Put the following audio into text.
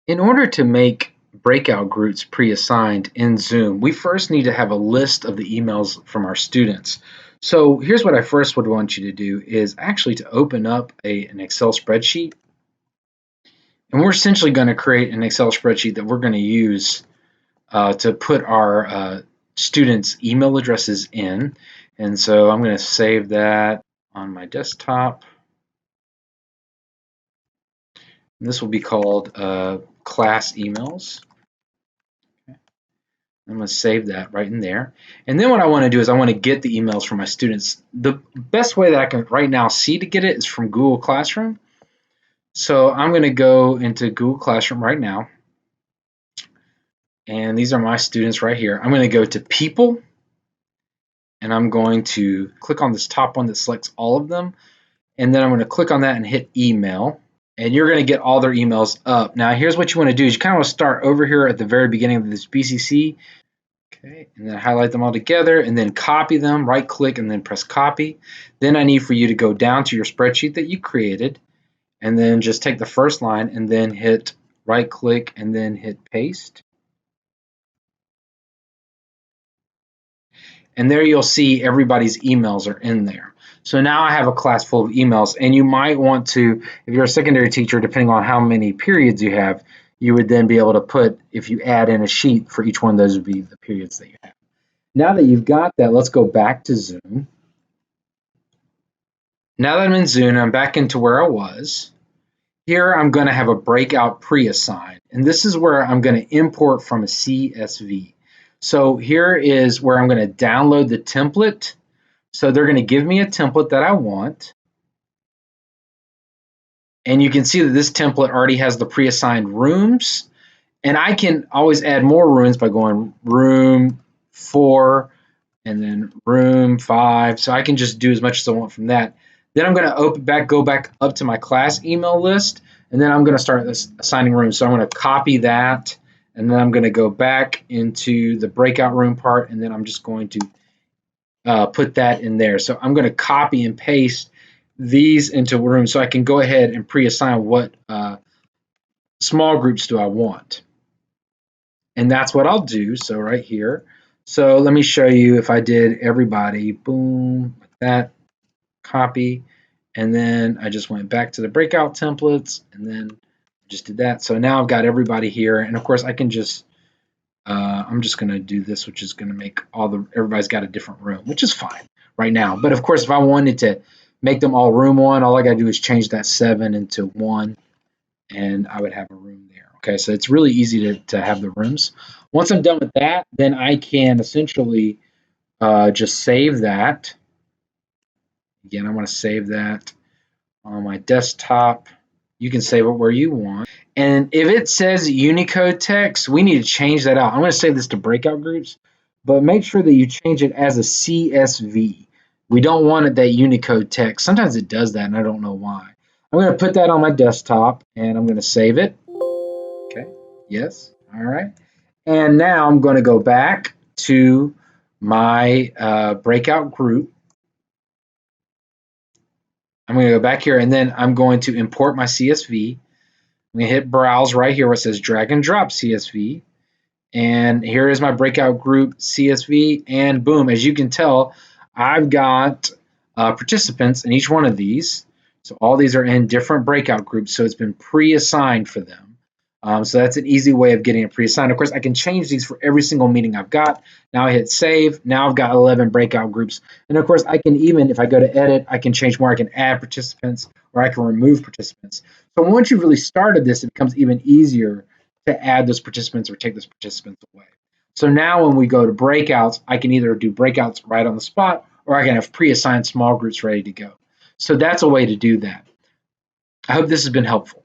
In order to make breakout groups pre-assigned in Zoom, we first need to have a list of the emails from our students. So here's what I first would want you to do is actually to open up an Excel spreadsheet. And we're essentially going to create an Excel spreadsheet that we're going to use to put our students' email addresses in. And so I'm going to save that on my desktop. And this will be called class emails. Okay. I'm going to save that right in there. And then what I want to do is I want to get the emails from my students. The best way that I can right now see to get it is from Google Classroom. So I'm going to go into Google Classroom right now. And these are my students right here. I'm going to go to People. And I'm going to click on this top one that selects all of them. And then I'm going to click on that and hit Email. And you're going to get all their emails up. Now, here's what you want to do is you kind of want to start over here at the very beginning of this BCC. Okay, and then highlight them all together and then copy them, right click and then press copy. Then I need for you to go down to your spreadsheet that you created and then just take the first line and then hit right click and then hit paste. And there you'll see everybody's emails are in there. So now I have a class full of emails, and you might want to, if you're a secondary teacher, depending on how many periods you have, you would then be able to put, if you add in a sheet for each one, those would be the periods that you have. Now that you've got that, let's go back to Zoom. Now that I'm in Zoom, I'm back into where I was. Here I'm going to have a breakout pre-assigned, and this is where I'm going to import from a CSV. So here is where I'm going to download the template. So they're going to give me a template that I want. And you can see that this template already has the pre-assigned rooms. And I can always add more rooms by going room 4 and then room 5. So I can just do as much as I want from that. Then I'm going to go back up to my class email list. And then I'm going to start assigning rooms. So I'm going to copy that. And then I'm going to go back into the breakout room part. And then I'm just going to put that in there. So I'm going to copy and paste these into rooms so I can go ahead and pre-assign what small groups do I want. And that's what I'll do. So right here. So let me show you if I did everybody, boom, like that, copy. And then I just went back to the breakout templates and then just did that. So now I've got everybody here. And of course I can just I'm just going to do this, which is going to make everybody's got a different room, which is fine right now. But of course, if I wanted to make them all room 1, all I got to do is change that 7 into 1, and I would have a room there. Okay, so it's really easy to have the rooms. Once I'm done with that, then I can essentially just save that. Again, I want to save that on my desktop. You can save it where you want. And if it says Unicode text, we need to change that out. I'm going to save this to breakout groups, but make sure that you change it as a CSV. We don't want it that Unicode text. Sometimes it does that, and I don't know why. I'm going to put that on my desktop, and I'm going to save it. Okay, yes, all right. And now I'm going to go back to my breakout group. I'm going to go back here, and then I'm going to import my CSV. I'm going to hit Browse right here where it says Drag and Drop CSV. And here is my breakout group CSV. And boom, as you can tell, I've got participants in each one of these. So all these are in different breakout groups. So it's been pre-assigned for them. So that's an easy way of getting it pre-assigned. Of course, I can change these for every single meeting I've got. Now I hit save. Now I've got 11 breakout groups. And of course, I can even, if I go to edit, I can change more. I can add participants or I can remove participants. So once you've really started this, it becomes even easier to add those participants or take those participants away. So now when we go to breakouts, I can either do breakouts right on the spot or I can have pre-assigned small groups ready to go. So that's a way to do that. I hope this has been helpful.